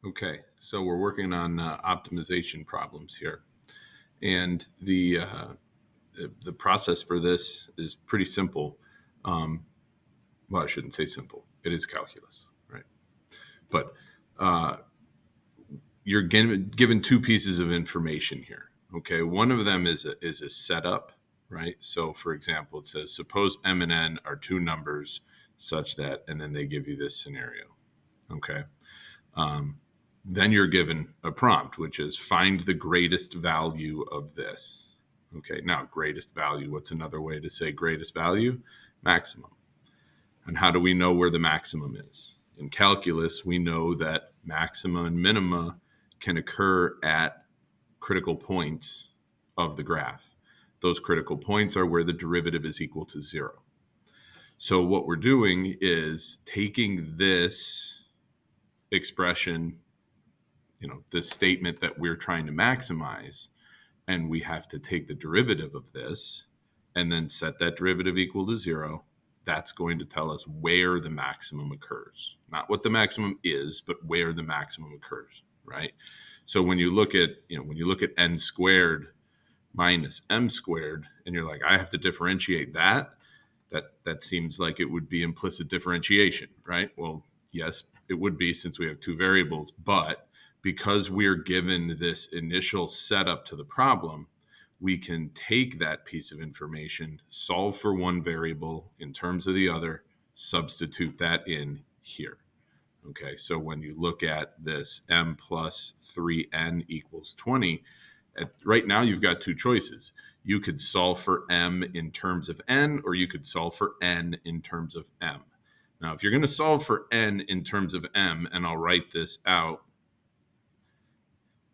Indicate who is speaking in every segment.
Speaker 1: Okay, so we're working on optimization problems here, and the process for this is pretty simple. Um, well, I shouldn't say simple. It is calculus, right? But uh, you're given two pieces of information here. Okay, one of them is a setup, right? So, for example, it says suppose m and n are two numbers such that, and then they give you this scenario. Okay. Um, then you're given a prompt, which is find the greatest value of this. Okay, now greatest value, what's another way to say greatest value? Maximum. And how do we know where the maximum is? In calculus, we know that maxima and minima can occur at critical points of the graph. Those critical points are where the derivative is equal to zero. So what we're doing is taking this expression, this statement that we're trying to maximize, and we have to take the derivative of this and then set that derivative equal to zero. That's going to tell us where the maximum occurs, not what the maximum is, but where the maximum occurs, right? So when you look at n squared minus m squared, and you're like, I have to differentiate that seems like it would be implicit differentiation, right? Well, yes, it would be, since we have two variables, but because we're given this initial setup to the problem, we can take that piece of information, solve for one variable in terms of the other, substitute that in here. Okay, so when you look at this m plus 3n equals 20, right now you've got two choices. You could solve for m in terms of n, or you could solve for n in terms of m. Now, if you're going to solve for n in terms of m, and I'll write this out,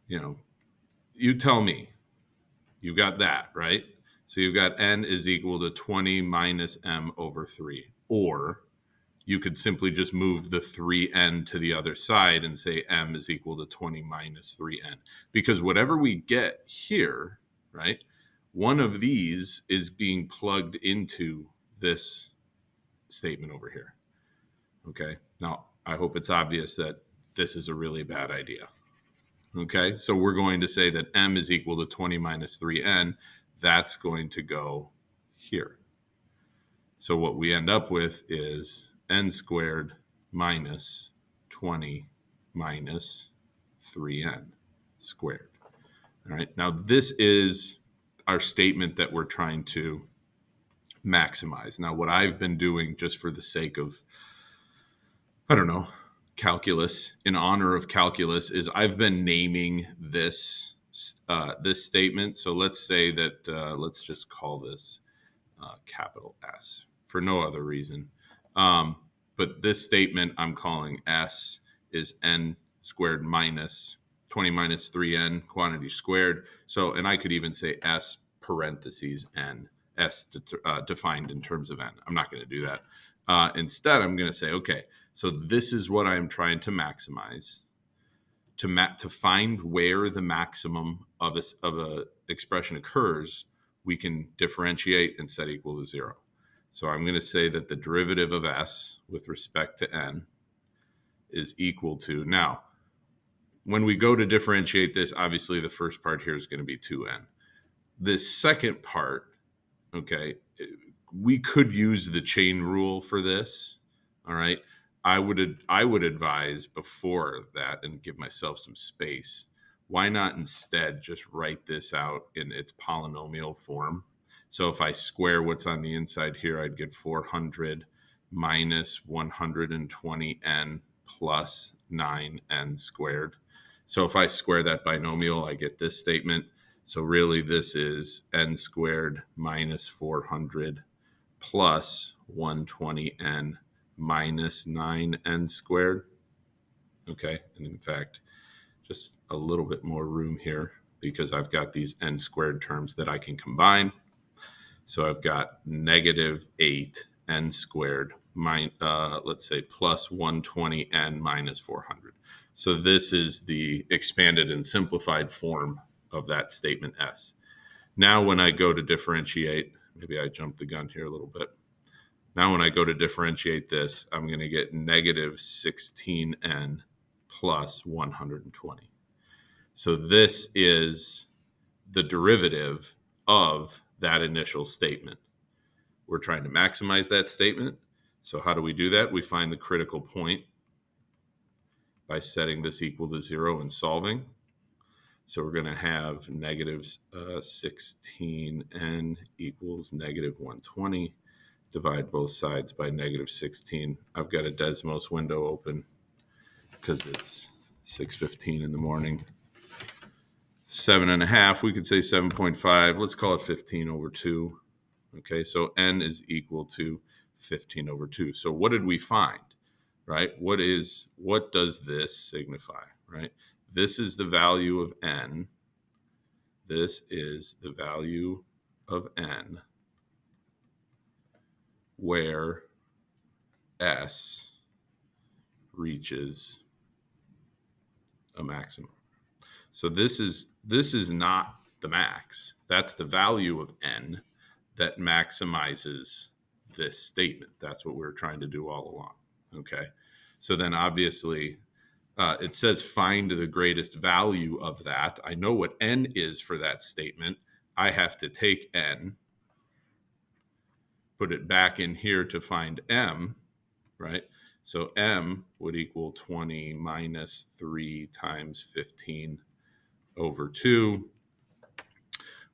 Speaker 1: you tell me. You've got that, right? So you've got n is equal to 20 minus m over 3. Or you could simply just move the 3n to the other side and say m is equal to 20 minus 3n. Because whatever we get here, right, one of these is being plugged into this statement over here. Okay, now I hope it's obvious that this is a really bad idea. Okay, so we're going to say that m is equal to 20 minus 3n. That's going to go here. So what we end up with is n squared minus 20 minus 3n squared. All right, now this is our statement that we're trying to maximize. Now, what I've been doing, just for the sake of, calculus, in honor of calculus, is I've been naming this statement. So let's say that, let's just call this capital S for no other reason. But this statement I'm calling S is n squared minus 20 minus 3n quantity squared. So, and I could even say S parentheses n, S defined in terms of n. I'm not going to do that. Instead, I'm going to say, okay, so this is what I'm trying to maximize. To find where the maximum of a expression occurs, we can differentiate and set equal to zero. So I'm going to say that the derivative of s with respect to n is equal to, now, when we go to differentiate this, obviously the first part here is going to be 2n. This second part, okay, we could use the chain rule for this, all right? I would advise before that, and give myself some space, why not instead just write this out in its polynomial form? So if I square what's on the inside here, I'd get 400 minus 120n plus 9n squared. So if I square that binomial, I get this statement. So really this is n squared minus 400 plus 120n minus 9n squared. Okay, and in fact, just a little bit more room here because I've got these n squared terms that I can combine. So I've got negative 8n squared, let's say plus 120n minus 400. So this is the expanded and simplified form of that statement S. Now when I go to differentiate, maybe I jumped the gun here a little bit. Now when I go to differentiate this, I'm going to get negative 16n plus 120. So this is the derivative of that initial statement. We're trying to maximize that statement. So how do we do that? We find the critical point by setting this equal to 0 and solving. So we're going to have negative 16n equals negative 120. Divide both sides by negative 16. I've got a Desmos window open because it's 6:15 in the morning. 7.5, we could say 7.5. Let's call it 15 over 2. Okay, so n is equal to 15 over 2. So what did we find, right? What does this signify, right? This is the value of n. This is the value of n where S reaches a maximum. So this is not the max. That's the value of n that maximizes this statement. That's what we're trying to do all along. Okay. So then obviously it says find the greatest value of that. I know what n is for that statement. I have to take n, put it back in here to find m, right? So m would equal 20 minus 3 times 15 over 2,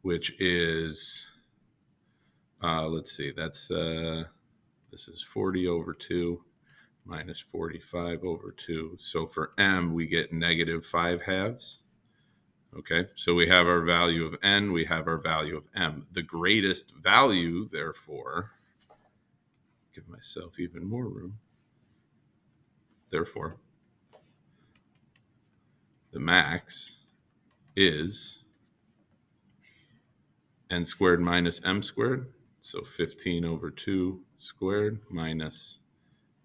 Speaker 1: which is, let's see, that's, this is 40 over 2 minus 45 over 2. So for m, we get negative 5 halves. Okay, so we have our value of n, we have our value of m. The greatest value, therefore, give myself even more room. Therefore, the max is n squared minus m squared. So 15 over 2 squared minus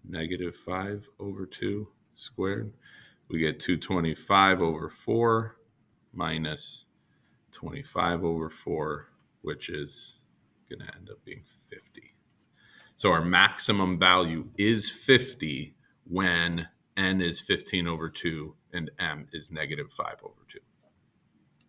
Speaker 1: negative 5 over 2 squared. We get 225 over 4 minus 25 over 4, which is going to end up being 50. So our maximum value is 50 when n is 15 over 2 and m is negative 5 over 2.